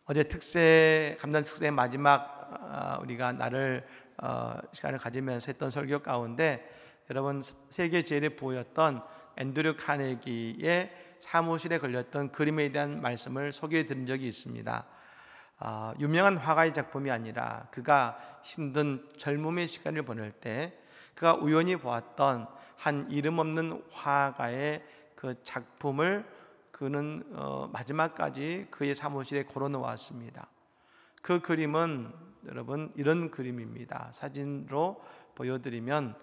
어제 감난 특세 마지막 우리가 시간을 가지면서 했던 설교 가운데 여러분 세계 제일의 부호였던 앤드류 카네기의 사무실에 걸렸던 그림에 대한 말씀을 소개해 드린 적이 있습니다. 유명한 화가의 작품이 아니라 그가 힘든 젊음의 시간을 보낼 때 그가 우연히 보았던 한 이름 없는 화가의 그 작품을 그는 마지막까지 그의 사무실에 걸어놓았습니다. 그 그림은 여러분 이런 그림입니다. 사진으로 보여드리면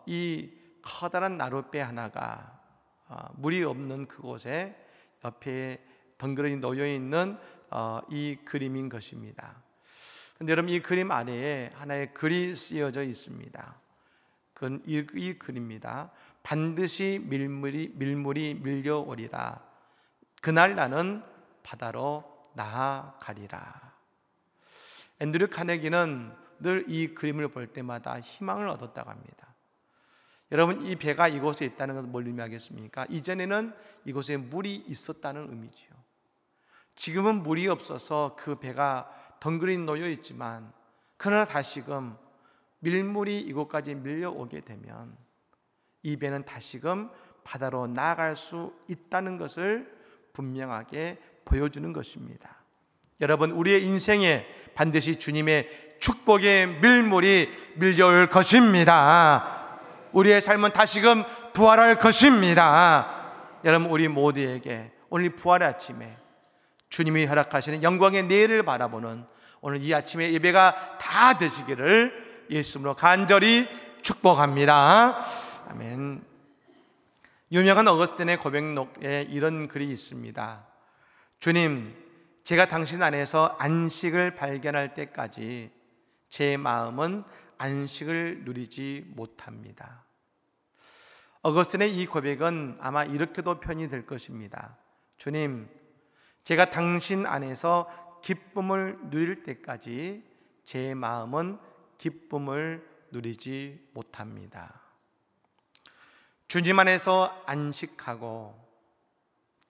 이 커다란 나룻배 하나가 물이 없는 그곳에 옆에 덩그러니 놓여있는 이 그림인 것입니다. 그런데 여러분 이 그림 아래에 하나의 글이 쓰여져 있습니다. 그건 이 글입니다. 반드시 밀물이 밀려오리라. 그날 나는 바다로 나아가리라. 앤드류 카네기는 늘 이 그림을 볼 때마다 희망을 얻었다고 합니다. 여러분 이 배가 이곳에 있다는 것은 뭘 의미하겠습니까? 이전에는 이곳에 물이 있었다는 의미지요. 지금은 물이 없어서 그 배가 덩그러니 놓여 있지만 그러나 다시금 밀물이 이곳까지 밀려오게 되면 이 배는 다시금 바다로 나아갈 수 있다는 것을 분명하게 보여주는 것입니다. 여러분 우리의 인생에 반드시 주님의 축복의 밀물이 밀려올 것입니다. 우리의 삶은 다시금 부활할 것입니다. 여러분 우리 모두에게 오늘 부활의 아침에 주님이 허락하시는 영광의 내일을 바라보는 오늘 이 아침의 예배가 다 되시기를 예수님으로 간절히 축복합니다. 아멘. 유명한 어거스틴의 고백록에 이런 글이 있습니다. 주님, 제가 당신 안에서 안식을 발견할 때까지 제 마음은 안식을 누리지 못합니다. 어거스틴의 이 고백은 아마 이렇게도 표현이 될 것입니다. 주님, 제가 당신 안에서 기쁨을 누릴 때까지 제 마음은 기쁨을 누리지 못합니다. 주님 안에서 안식하고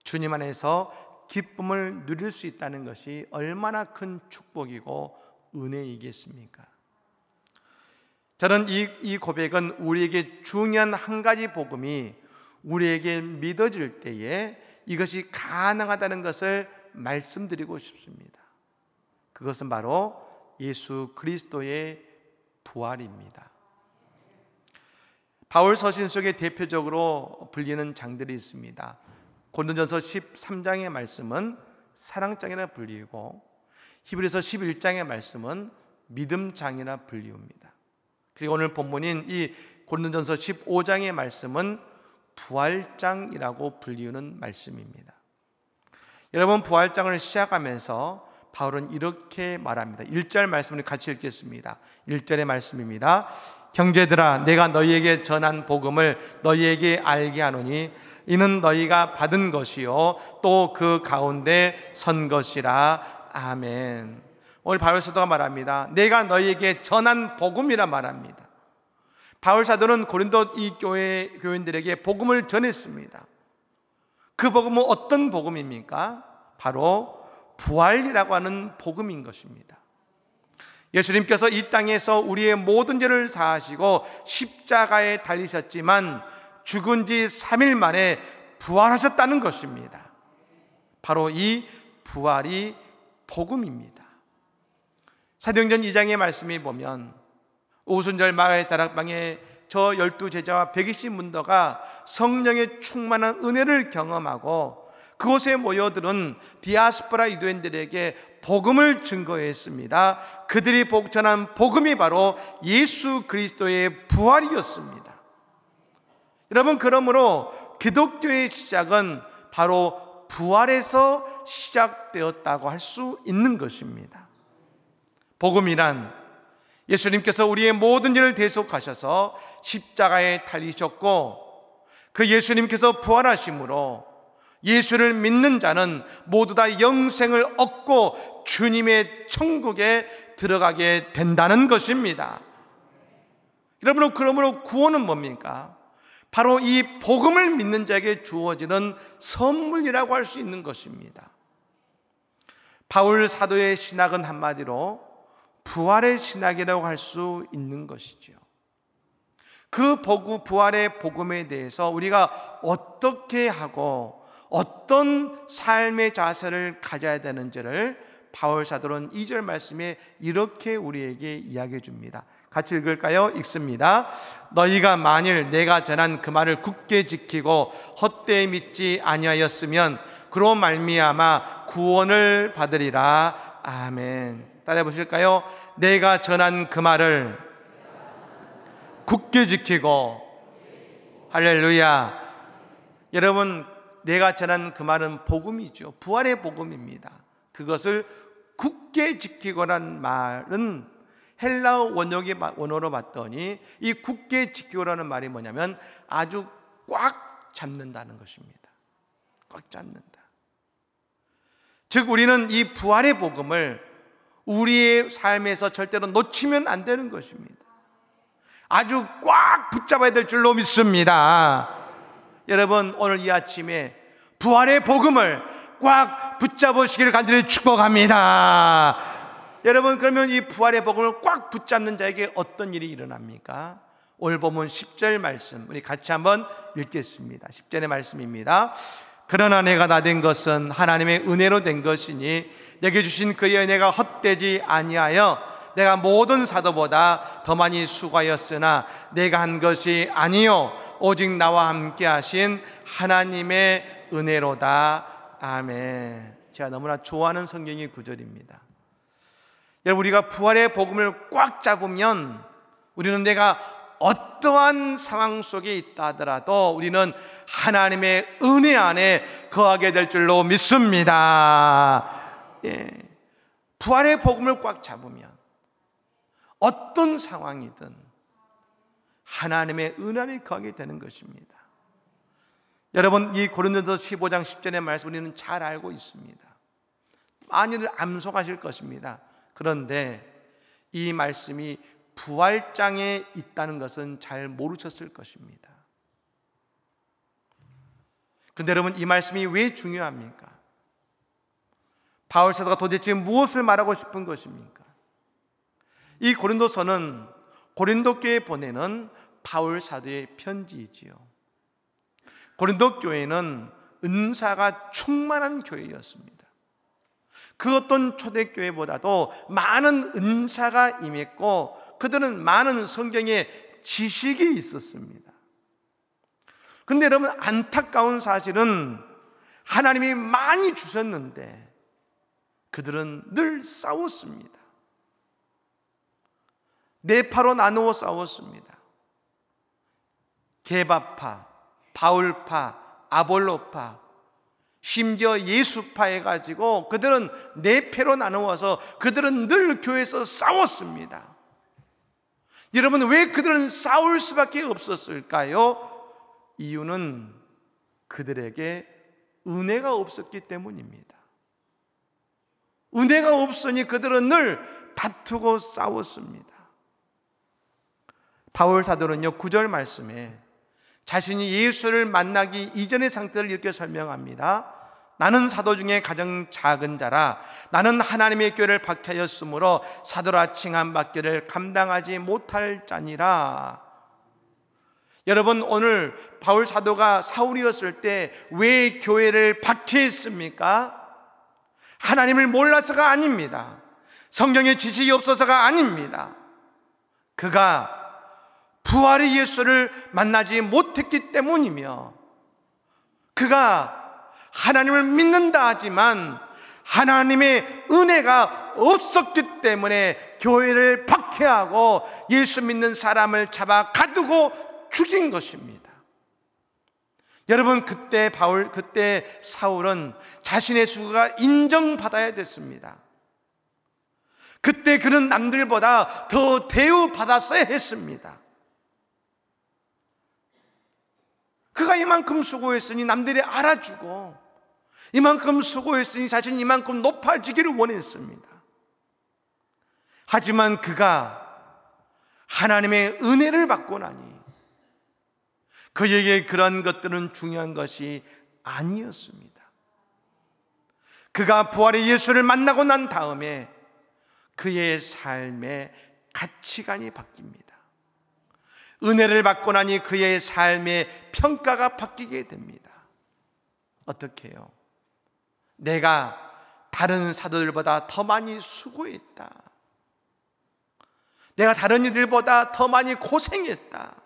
주님 안에서 기쁨을 누릴 수 있다는 것이 얼마나 큰 축복이고 은혜이겠습니까? 저는 이 고백은 우리에게 중요한 한 가지 복음이 우리에게 믿어질 때에 이것이 가능하다는 것을 말씀드리고 싶습니다. 그것은 바로 예수 그리스도의 부활입니다. 바울 서신 속에 대표적으로 불리는 장들이 있습니다. 고린도전서 13장의 말씀은 사랑장이라 불리고 히브리서 11장의 말씀은 믿음장이라 불리웁니다. 그리고 오늘 본문인 이 고린도전서 15장의 말씀은 부활장이라고 불리우는 말씀입니다. 여러분 부활장을 시작하면서 바울은 이렇게 말합니다. 1절 말씀을 같이 읽겠습니다. 1절의 말씀입니다. 형제들아, 내가 너희에게 전한 복음을 너희에게 알게 하노니 이는 너희가 받은 것이요 또 그 가운데 선 것이라. 아멘. 오늘 바울 사도가 말합니다. 내가 너희에게 전한 복음이라 말합니다. 바울 사도는 고린도 이 교인들에게 복음을 전했습니다. 그 복음은 어떤 복음입니까? 바로 부활이라고 하는 복음인 것입니다. 예수님께서 이 땅에서 우리의 모든 죄를 사하시고 십자가에 달리셨지만 죽은 지 3일 만에 부활하셨다는 것입니다. 바로 이 부활이 복음입니다. 사도행전 2장의 말씀에 보면 오순절 마가의 다락방에 저 12제자와 120 문도가 성령의 충만한 은혜를 경험하고 그곳에 모여들은 디아스포라 유대인들에게 복음을 증거했습니다. 그들이 전한 복음이 바로 예수 그리스도의 부활이었습니다. 여러분, 그러므로 기독교의 시작은 바로 부활에서 시작되었다고 할 수 있는 것입니다. 복음이란 예수님께서 우리의 모든 죄를 대속하셔서 십자가에 달리셨고 그 예수님께서 부활하심으로 예수를 믿는 자는 모두 다 영생을 얻고 주님의 천국에 들어가게 된다는 것입니다. 여러분, 그러므로 구원은 뭡니까? 바로 이 복음을 믿는 자에게 주어지는 선물이라고 할 수 있는 것입니다. 바울 사도의 신학은 한마디로 부활의 신학이라고 할 수 있는 것이죠. 그 부활의 복음에 대해서 우리가 어떻게 하고 어떤 삶의 자세를 가져야 되는지를 바울 사도는 2절 말씀에 이렇게 우리에게 이야기해 줍니다. 같이 읽을까요? 읽습니다. 너희가 만일 내가 전한 그 말을 굳게 지키고 헛되이 믿지 아니하였으면 그로 말미암아 구원을 받으리라. 아멘. 따라해 보실까요? 내가 전한 그 말을 굳게 지키고, 할렐루야. 여러분, 내가 전한 그 말은 복음이죠. 부활의 복음입니다. 그것을 굳게 지키고라는 말은 헬라어 원어로 봤더니 이 굳게 지키고라는 말이 뭐냐면 아주 꽉 잡는다는 것입니다. 꽉 잡는다. 즉 우리는 이 부활의 복음을 우리의 삶에서 절대로 놓치면 안 되는 것입니다. 아주 꽉 붙잡아야 될 줄로 믿습니다. 여러분, 오늘 이 아침에 부활의 복음을 꽉 붙잡으시기를 간절히 축복합니다. 여러분, 그러면 이 부활의 복음을 꽉 붙잡는 자에게 어떤 일이 일어납니까? 오늘 본문 10절 말씀 우리 같이 한번 읽겠습니다. 10절의 말씀입니다. 그러나 내가 다 된 것은 하나님의 은혜로 된 것이니 내게 주신 그의 은혜가 헛되지 아니하여 내가 모든 사도보다 더 많이 수고하였으나 내가 한 것이 아니요 오직 나와 함께 하신 하나님의 은혜로다. 아멘. 제가 너무나 좋아하는 성경의 구절입니다. 여러분, 우리가 부활의 복음을 꽉 잡으면 우리는 내가 어떠한 상황 속에 있다 하더라도 우리는 하나님의 은혜 안에 거하게 될 줄로 믿습니다. 예. 부활의 복음을 꽉 잡으면 어떤 상황이든 하나님의 은혜 안에 거하게 되는 것입니다. 여러분, 이 고린도서 15장 10절의 말씀 우리는 잘 알고 있습니다. 많이들 암송하실 것입니다. 그런데 이 말씀이 부활장에 있다는 것은 잘 모르셨을 것입니다. 그런데 여러분, 이 말씀이 왜 중요합니까? 바울 사도가 도대체 무엇을 말하고 싶은 것입니까? 이 고린도서는 고린도 교회에 보내는 바울 사도의 편지이지요. 고린도 교회는 은사가 충만한 교회였습니다. 그 어떤 초대교회보다도 많은 은사가 임했고 그들은 많은 성경의 지식이 있었습니다. 그런데 여러분, 안타까운 사실은 하나님이 많이 주셨는데 그들은 늘 싸웠습니다. 네 파로 나누어 싸웠습니다. 게바파, 바울파, 아볼로파, 심지어 예수파 해가지고 그들은 네 패로 나누어서 그들은 늘 교회에서 싸웠습니다. 여러분, 왜 그들은 싸울 수밖에 없었을까요? 이유는 그들에게 은혜가 없었기 때문입니다. 은혜가 없으니 그들은 늘 다투고 싸웠습니다. 바울 사도는요 9절 말씀에 자신이 예수를 만나기 이전의 상태를 이렇게 설명합니다. 나는 사도 중에 가장 작은 자라 나는 하나님의 교회를 박해하였으므로 사도라 칭함 받기를 감당하지 못할 자니라. 여러분, 오늘 바울 사도가 사울이었을 때 왜 교회를 박해했습니까? 하나님을 몰라서가 아닙니다. 성경의 지식이 없어서가 아닙니다. 그가 부활의 예수를 만나지 못했기 때문이며 그가 하나님을 믿는다 하지만 하나님의 은혜가 없었기 때문에 교회를 박해하고 예수 믿는 사람을 잡아 가두고 죽인 것입니다. 여러분, 그때 사울은 자신의 수고가 인정받아야 됐습니다. 그때 그는 남들보다 더 대우받았어야 했습니다. 그가 이만큼 수고했으니 남들이 알아주고 이만큼 수고했으니 자신이 이만큼 높아지기를 원했습니다. 하지만 그가 하나님의 은혜를 받고 나니 그에게 그런 것들은 중요한 것이 아니었습니다. 그가 부활의 예수를 만나고 난 다음에 그의 삶의 가치관이 바뀝니다. 은혜를 받고 나니 그의 삶의 평가가 바뀌게 됩니다. 어떻게 해요? 내가 다른 사도들보다 더 많이 수고했다. 내가 다른 이들보다 더 많이 고생했다.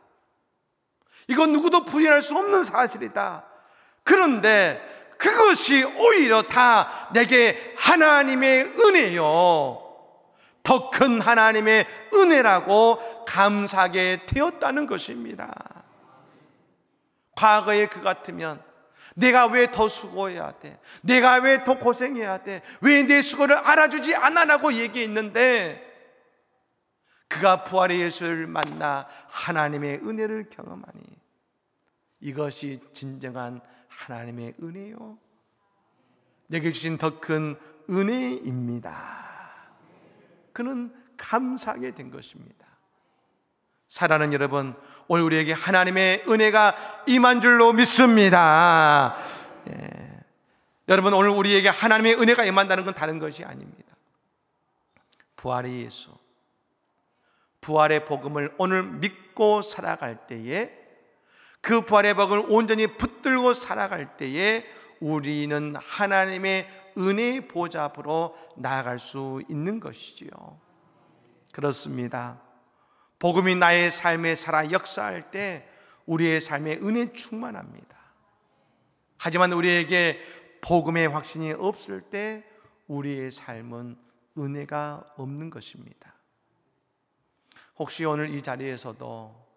이건 누구도 부인할 수 없는 사실이다. 그런데 그것이 오히려 다 내게 하나님의 은혜요, 더 큰 하나님의 은혜라고 감사하게 되었다는 것입니다. 과거에 그 같으면 내가 왜 더 수고해야 돼? 내가 왜 더 고생해야 돼? 왜 내 수고를 알아주지 않아라고 얘기했는데, 그가 부활의 예수를 만나 하나님의 은혜를 경험하니 이것이 진정한 하나님의 은혜요, 내게 주신 더 큰 은혜입니다. 그는 감사하게 된 것입니다. 사랑하는 여러분, 오늘 우리에게 하나님의 은혜가 임한 줄로 믿습니다. 여러분, 오늘 우리에게 하나님의 은혜가 임한다는 건 다른 것이 아닙니다. 부활의 예수, 부활의 복음을 오늘 믿고 살아갈 때에, 그 부활의 복음을 온전히 붙들고 살아갈 때에 우리는 하나님의 은혜의 보좌 앞으로 나아갈 수 있는 것이지요. 그렇습니다. 복음이 나의 삶에 살아 역사할 때 우리의 삶에 은혜 충만합니다. 하지만 우리에게 복음의 확신이 없을 때 우리의 삶은 은혜가 없는 것입니다. 혹시 오늘 이 자리에서도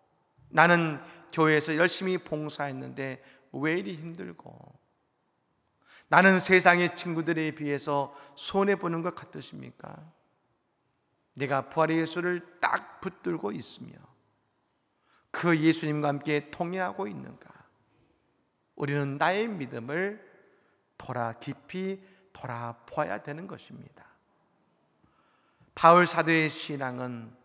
나는 교회에서 열심히 봉사했는데 왜 이리 힘들고, 나는 세상의 친구들에 비해서 손해보는 것 같으십니까? 내가 부활의 예수를 딱 붙들고 있으며 그 예수님과 함께 통회하고 있는가? 우리는 나의 믿음을 깊이 돌아보아야 되는 것입니다. 바울 사도의 신앙은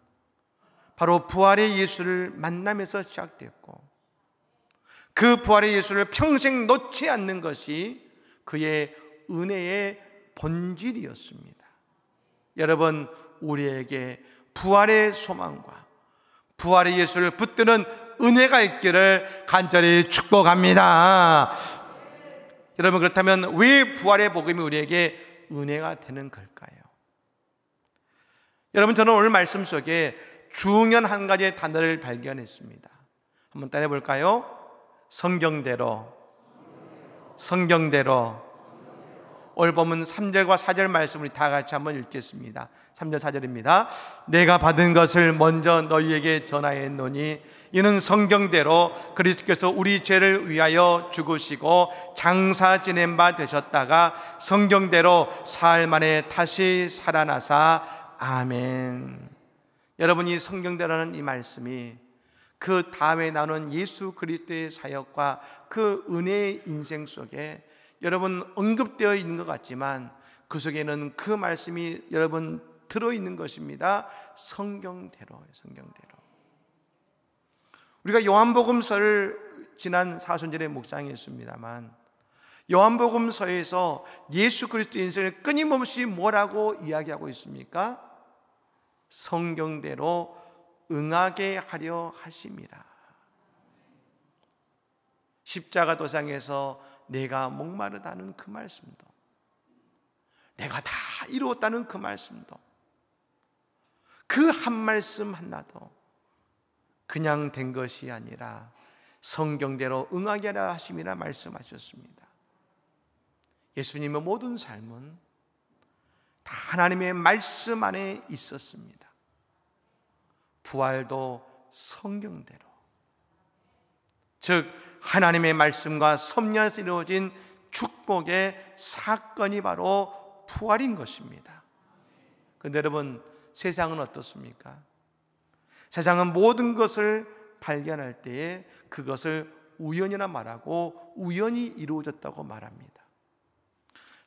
바로 부활의 예수를 만나면서 시작됐고, 그 부활의 예수를 평생 놓지 않는 것이 그의 은혜의 본질이었습니다. 여러분, 우리에게 부활의 소망과 부활의 예수를 붙드는 은혜가 있기를 간절히 축복합니다. 여러분, 그렇다면 왜 부활의 복음이 우리에게 은혜가 되는 걸까요? 여러분, 저는 오늘 말씀 속에 중요한 한 가지의 단어를 발견했습니다. 한번 따라해 볼까요? 성경대로. 오늘 본문 3절과 4절 말씀 우리 다 같이 한번 읽겠습니다. 3절 4절입니다. 내가 받은 것을 먼저 너희에게 전하였노니 이는 성경대로 그리스도께서 우리 죄를 위하여 죽으시고 장사 지낸 바 되셨다가 성경대로 사흘 만에 다시 살아나사 아멘. 여러분, 이 성경대로라는 이 말씀이 그 다음에 나오는 예수 그리스도의 사역과 그 은혜의 인생 속에 여러분 언급되어 있는 것 같지만 그 속에는 그 말씀이 여러분 들어있는 것입니다. 성경대로예요. 성경대로. 우리가 요한복음서를 지난 사순절에 묵상했습니다만, 요한복음서에서 예수 그리스도의 인생을 끊임없이 뭐라고 이야기하고 있습니까? 성경대로 응하게 하려 하심이라. 십자가 도상에서 내가 목마르다는 그 말씀도, 내가 다 이루었다는 그 말씀도, 그 한 말씀 하나도 그냥 된 것이 아니라 성경대로 응하게 하려 하심이라 말씀하셨습니다. 예수님의 모든 삶은 다 하나님의 말씀 안에 있었습니다. 부활도 성경대로, 즉 하나님의 말씀과 섭리에서 이루어진 축복의 사건이 바로 부활인 것입니다. 그런데 여러분, 세상은 어떻습니까? 세상은 모든 것을 발견할 때에 그것을 우연이라 말하고 우연히 이루어졌다고 말합니다.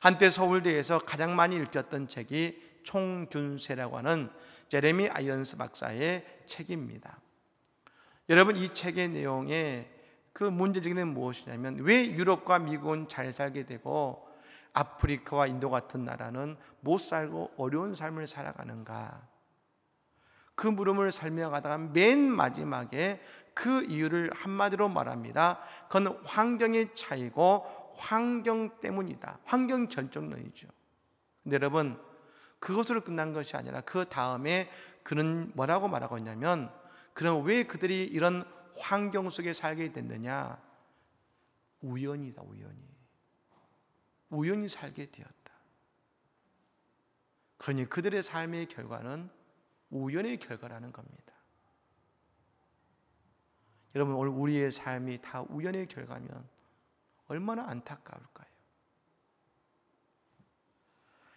한때 서울대에서 가장 많이 읽혔던 책이 총균세라고 하는 제레미 아이언스 박사의 책입니다. 여러분, 이 책의 내용에 그 문제적인 건 무엇이냐면, 왜 유럽과 미국은 잘 살게 되고 아프리카와 인도 같은 나라는 못 살고 어려운 삶을 살아가는가? 그 물음을 설명하다가 맨 마지막에 그 이유를 한마디로 말합니다. 그건 환경의 차이고 환경 때문이다. 환경 결정론이죠. 근데 여러분, 그것으로 끝난 것이 아니라 그 다음에 그는 뭐라고 말하고 있냐면, 그럼 왜 그들이 이런 환경 속에 살게 됐느냐? 우연이다. 우연히 살게 되었다. 그러니 그들의 삶의 결과는 우연의 결과라는 겁니다. 여러분, 오늘 우리의 삶이 다 우연의 결과면 얼마나 안타까울까요?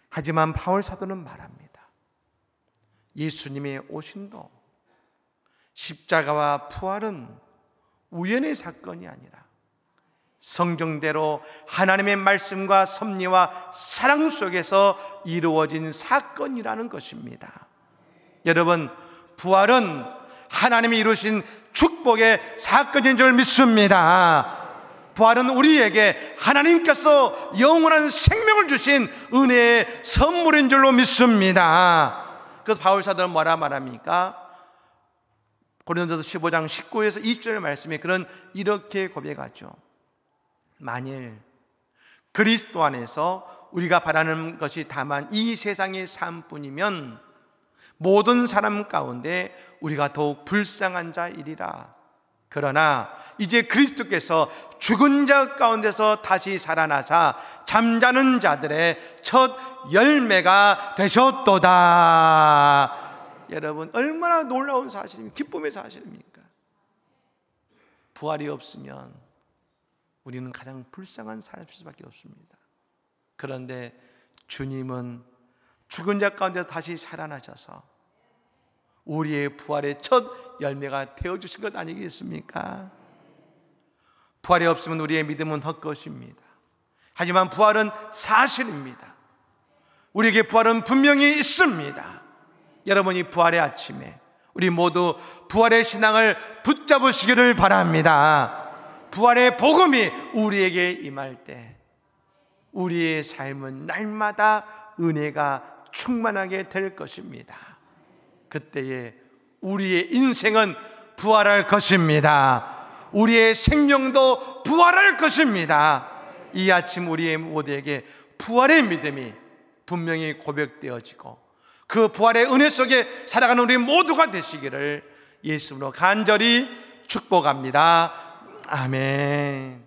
하지만 바울 사도는 말합니다. 예수님의 오심도 십자가와 부활은 우연의 사건이 아니라 성경대로 하나님의 말씀과 섭리와 사랑 속에서 이루어진 사건이라는 것입니다. 여러분, 부활은 하나님이 이루신 축복의 사건인 줄 믿습니다. 부활은 우리에게 하나님께서 영원한 생명을 주신 은혜의 선물인 줄로 믿습니다. 그래서 바울 사도는 뭐라 말합니까? 고린도서 15장 19에서 20절 말씀에 그런 이렇게 고백하죠. 만일 그리스도 안에서 우리가 바라는 것이 다만 이 세상의 삶뿐이면 모든 사람 가운데 우리가 더욱 불쌍한 자이리라. 그러나 이제 그리스도께서 죽은 자 가운데서 다시 살아나사 잠자는 자들의 첫 열매가 되셨도다. 여러분, 얼마나 놀라운 사실입니까? 기쁨의 사실입니까? 부활이 없으면 우리는 가장 불쌍한 삶일 수밖에 없습니다. 그런데 주님은 죽은 자 가운데서 다시 살아나셔서 우리의 부활의 첫 열매가 되어주신 것 아니겠습니까? 부활이 없으면 우리의 믿음은 헛것입니다. 하지만 부활은 사실입니다. 우리에게 부활은 분명히 있습니다. 여러분이 부활의 아침에 우리 모두 부활의 신앙을 붙잡으시기를 바랍니다. 부활의 복음이 우리에게 임할 때 우리의 삶은 날마다 은혜가 충만하게 될 것입니다. 그때에 우리의 인생은 부활할 것입니다. 우리의 생명도 부활할 것입니다. 이 아침 우리의 모두에게 부활의 믿음이 분명히 고백되어지고 그 부활의 은혜 속에 살아가는 우리 모두가 되시기를 예수님으로 간절히 축복합니다. 아멘.